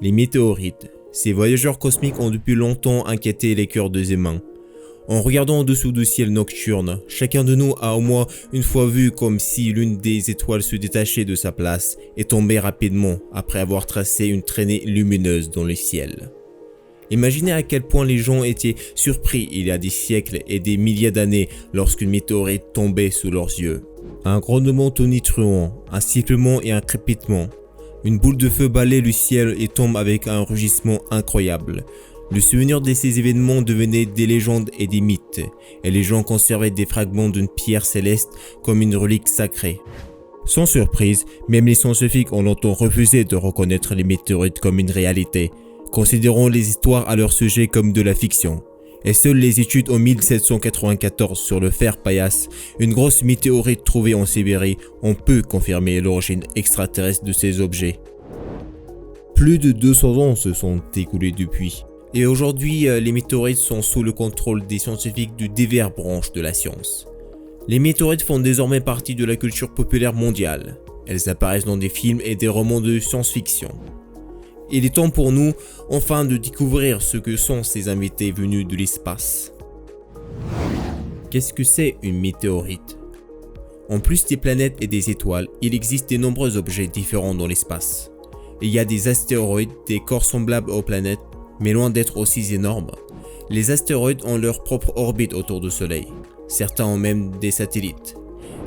Les météorites, ces voyageurs cosmiques ont depuis longtemps inquiété les cœurs des humains. En regardant en dessous du ciel nocturne, chacun de nous a au moins une fois vu comme si l'une des étoiles se détachait de sa place et tombait rapidement après avoir tracé une traînée lumineuse dans le ciel. Imaginez à quel point les gens étaient surpris il y a des siècles et des milliers d'années lorsqu'une météorite tombait sous leurs yeux. Un grondement tonitruant, un sifflement et un crépitement. Une boule de feu balaye le ciel et tombe avec un rugissement incroyable. Le souvenir de ces événements devenait des légendes et des mythes, et les gens conservaient des fragments d'une pierre céleste comme une relique sacrée. Sans surprise, même les scientifiques ont longtemps refusé de reconnaître les météorites comme une réalité, considérant les histoires à leur sujet comme de la fiction. Et seules les études en 1794 sur le fer paillasse, une grosse météorite trouvée en Sibérie, ont pu confirmer l'origine extraterrestre de ces objets. Plus de 200 ans se sont écoulés depuis. Et aujourd'hui, les météorites sont sous le contrôle des scientifiques de diverses branches de la science. Les météorites font désormais partie de la culture populaire mondiale. Elles apparaissent dans des films et des romans de science-fiction. Il est temps pour nous, enfin, de découvrir ce que sont ces invités venus de l'espace. Qu'est-ce que c'est une météorite? En plus des planètes et des étoiles, il existe de nombreux objets différents dans l'espace. Il y a des astéroïdes, des corps semblables aux planètes, mais loin d'être aussi énormes. Les astéroïdes ont leur propre orbite autour du Soleil. Certains ont même des satellites.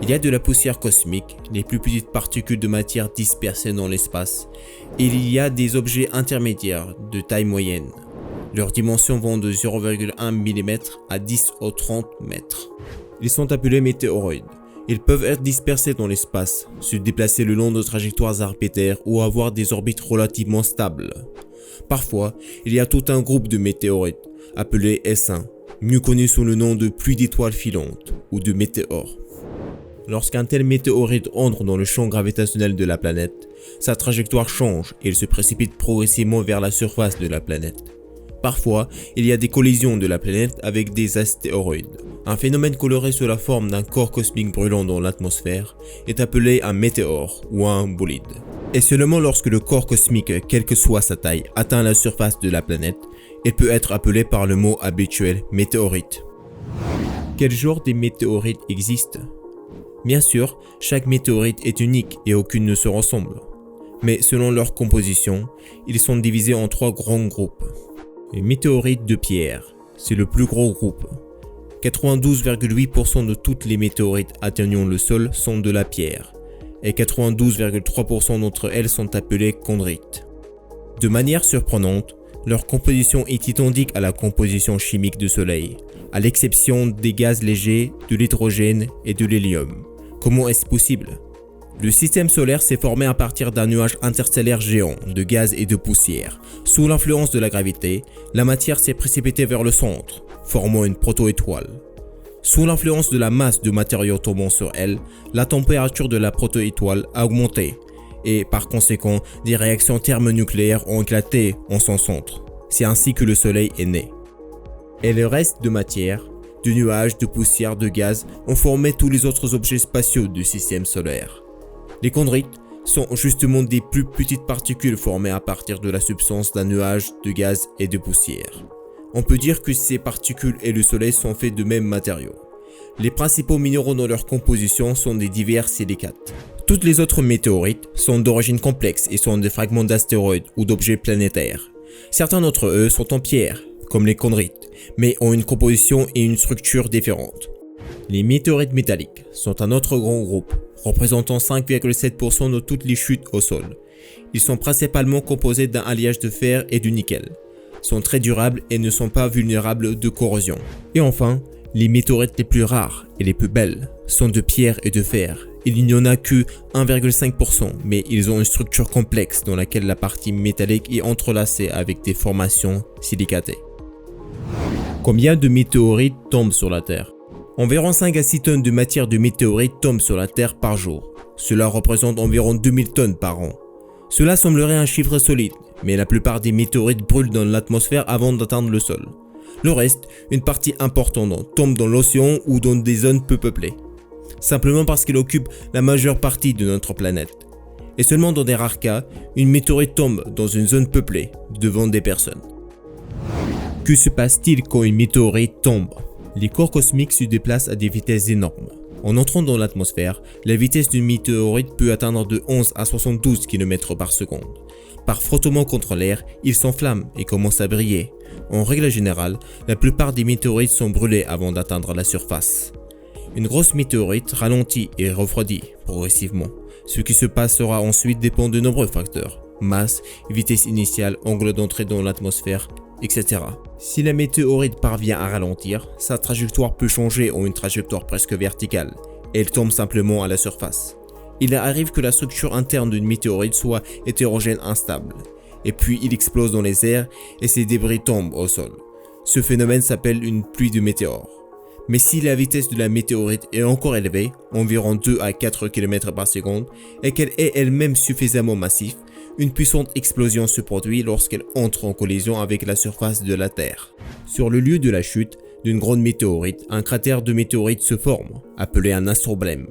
Il y a de la poussière cosmique, les plus petites particules de matière dispersées dans l'espace. Et il y a des objets intermédiaires de taille moyenne. Leurs dimensions vont de 0,1 mm à 10 au 30 mètres. Ils sont appelés météoroïdes. Ils peuvent être dispersés dans l'espace, se déplacer le long de trajectoires arbitraires ou avoir des orbites relativement stables. Parfois, il y a tout un groupe de météorites, appelés S1, mieux connus sous le nom de pluie d'étoiles filantes ou de météores. Lorsqu'un tel météorite entre dans le champ gravitationnel de la planète, sa trajectoire change et il se précipite progressivement vers la surface de la planète. Parfois, il y a des collisions de la planète avec des astéroïdes. Un phénomène coloré sous la forme d'un corps cosmique brûlant dans l'atmosphère est appelé un météore ou un bolide. Et seulement lorsque le corps cosmique, quelle que soit sa taille, atteint la surface de la planète, il peut être appelé par le mot habituel météorite. Quel genre de météorites existe? Bien sûr, chaque météorite est unique et aucune ne se ressemble. Mais selon leur composition, ils sont divisés en 3 grands groupes. Les météorites de pierre, c'est le plus gros groupe. 92,8% de toutes les météorites atteignant le sol sont de la pierre, et 92,3% d'entre elles sont appelées chondrites. De manière surprenante, leur composition est identique à la composition chimique du Soleil, à l'exception des gaz légers, de l'hydrogène et de l'hélium. Comment est-ce possible? Le système solaire s'est formé à partir d'un nuage interstellaire géant de gaz et de poussière. Sous l'influence de la gravité, la matière s'est précipitée vers le centre, formant une protoétoile. Sous l'influence de la masse de matériaux tombant sur elle, la température de la protoétoile a augmenté et par conséquent, des réactions thermonucléaires ont éclaté en son centre. C'est ainsi que le Soleil est né. Et le reste de matière, de nuages, de poussière, de gaz ont formé tous les autres objets spatiaux du système solaire. Les chondrites sont justement des plus petites particules formées à partir de la substance d'un nuage de gaz et de poussière. On peut dire que ces particules et le Soleil sont faits de mêmes matériaux. Les principaux minéraux dans leur composition sont des divers silicates. Toutes les autres météorites sont d'origine complexe et sont des fragments d'astéroïdes ou d'objets planétaires. Certains d'entre eux sont en pierre, comme les chondrites, mais ont une composition et une structure différentes. Les météorites métalliques sont un autre grand groupe, représentant 5,7% de toutes les chutes au sol. Ils sont principalement composés d'un alliage de fer et de nickel, sont très durables et ne sont pas vulnérables de corrosion. Et enfin, les météorites les plus rares et les plus belles sont de pierre et de fer. Il n'y en a que 1,5%, mais ils ont une structure complexe dans laquelle la partie métallique est entrelacée avec des formations silicatées. Combien de météorites tombent sur la Terre? Environ 5 à 6 tonnes de matière de météorites tombent sur la Terre par jour. Cela représente environ 2000 tonnes par an. Cela semblerait un chiffre solide, mais la plupart des météorites brûlent dans l'atmosphère avant d'atteindre le sol. Le reste, une partie importante, tombe dans l'océan ou dans des zones peu peuplées. Simplement parce qu'ils occupent la majeure partie de notre planète. Et seulement dans des rares cas, une météorite tombe dans une zone peuplée devant des personnes. Que se passe-t-il quand une météorite tombe? Les corps cosmiques se déplacent à des vitesses énormes. En entrant dans l'atmosphère, la vitesse d'une météorite peut atteindre de 11 à 72 km par seconde. Par frottement contre l'air, il s'enflamme et commence à briller. En règle générale, la plupart des météorites sont brûlées avant d'atteindre la surface. Une grosse météorite ralentit et refroidit progressivement. Ce qui se passera ensuite dépend de nombreux facteurs: masse, vitesse initiale, angle d'entrée dans l'atmosphère, etc. Si la météorite parvient à ralentir, sa trajectoire peut changer en une trajectoire presque verticale. Elle tombe simplement à la surface. Il arrive que la structure interne d'une météorite soit hétérogène instable, et puis il explose dans les airs et ses débris tombent au sol. Ce phénomène s'appelle une pluie de météores. Mais si la vitesse de la météorite est encore élevée, environ 2 à 4 km par seconde, et qu'elle est elle-même suffisamment massive, une puissante explosion se produit lorsqu'elle entre en collision avec la surface de la Terre. Sur le lieu de la chute d'une grande météorite, un cratère de météorite se forme, appelé un astroblème.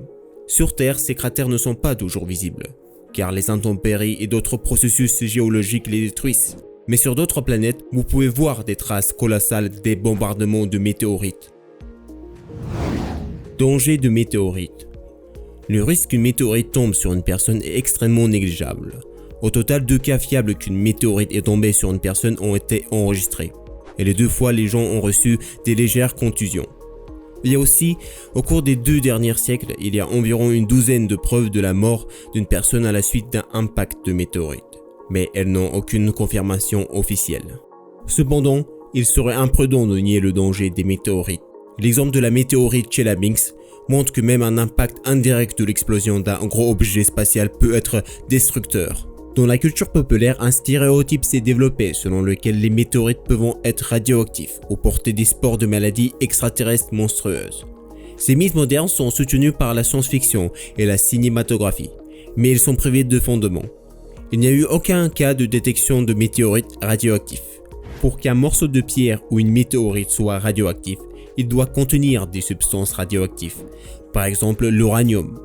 Sur Terre, ces cratères ne sont pas toujours visibles, car les intempéries et d'autres processus géologiques les détruisent. Mais sur d'autres planètes, vous pouvez voir des traces colossales des bombardements de météorites. Danger de météorite. Le risque qu'une météorite tombe sur une personne est extrêmement négligeable. Au total, 2 cas fiables qu'une météorite est tombée sur une personne ont été enregistrés. Et les 2 fois, les gens ont reçu des légères contusions. Il y a aussi, au cours des 2 derniers siècles, il y a environ une douzaine de preuves de la mort d'une personne à la suite d'un impact de météorite. Mais elles n'ont aucune confirmation officielle. Cependant, il serait imprudent de nier le danger des météorites. L'exemple de la météorite Chelyabinsk montre que même un impact indirect de l'explosion d'un gros objet spatial peut être destructeur. Dans la culture populaire, un stéréotype s'est développé selon lequel les météorites peuvent être radioactifs ou porter des spores de maladies extraterrestres monstrueuses. Ces mythes modernes sont soutenus par la science-fiction et la cinématographie, mais ils sont privés de fondement. Il n'y a eu aucun cas de détection de météorites radioactifs. Pour qu'un morceau de pierre ou une météorite soit radioactif, il doit contenir des substances radioactives, par exemple l'uranium.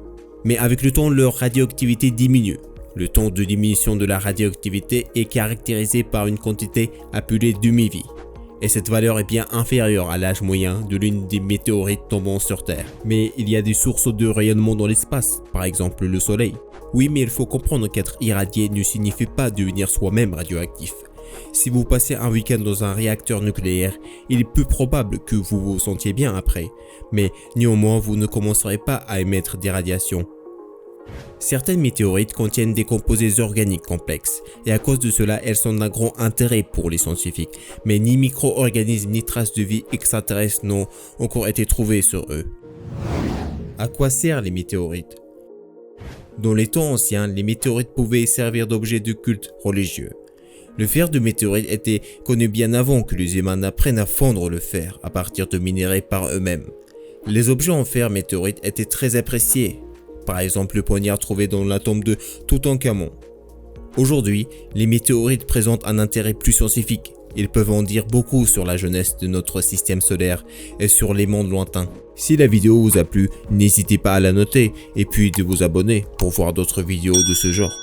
Mais avec le temps, leur radioactivité diminue. Le temps de diminution de la radioactivité est caractérisé par une quantité appelée demi-vie. Et cette valeur est bien inférieure à l'âge moyen de l'une des météorites tombant sur Terre. Mais il y a des sources de rayonnement dans l'espace, par exemple le Soleil. Oui, mais il faut comprendre qu'être irradié ne signifie pas devenir soi-même radioactif. Si vous passez un week-end dans un réacteur nucléaire, il est peu probable que vous vous sentiez bien après, mais néanmoins vous ne commencerez pas à émettre des radiations. Certaines météorites contiennent des composés organiques complexes, et à cause de cela, elles sont d'un grand intérêt pour les scientifiques, mais ni micro-organismes ni traces de vie extraterrestre n'ont encore été trouvées sur eux. À quoi servent les météorites? Dans les temps anciens, les météorites pouvaient servir d'objets de culte religieux. Le fer de météorite était connu bien avant que les humains n'apprennent à fondre le fer à partir de minéraux par eux-mêmes. Les objets en fer météorite étaient très appréciés, par exemple le poignard trouvé dans la tombe de Toutankhamon. Aujourd'hui, les météorites présentent un intérêt plus scientifique. Ils peuvent en dire beaucoup sur la jeunesse de notre système solaire et sur les mondes lointains. Si la vidéo vous a plu, n'hésitez pas à la noter et puis de vous abonner pour voir d'autres vidéos de ce genre.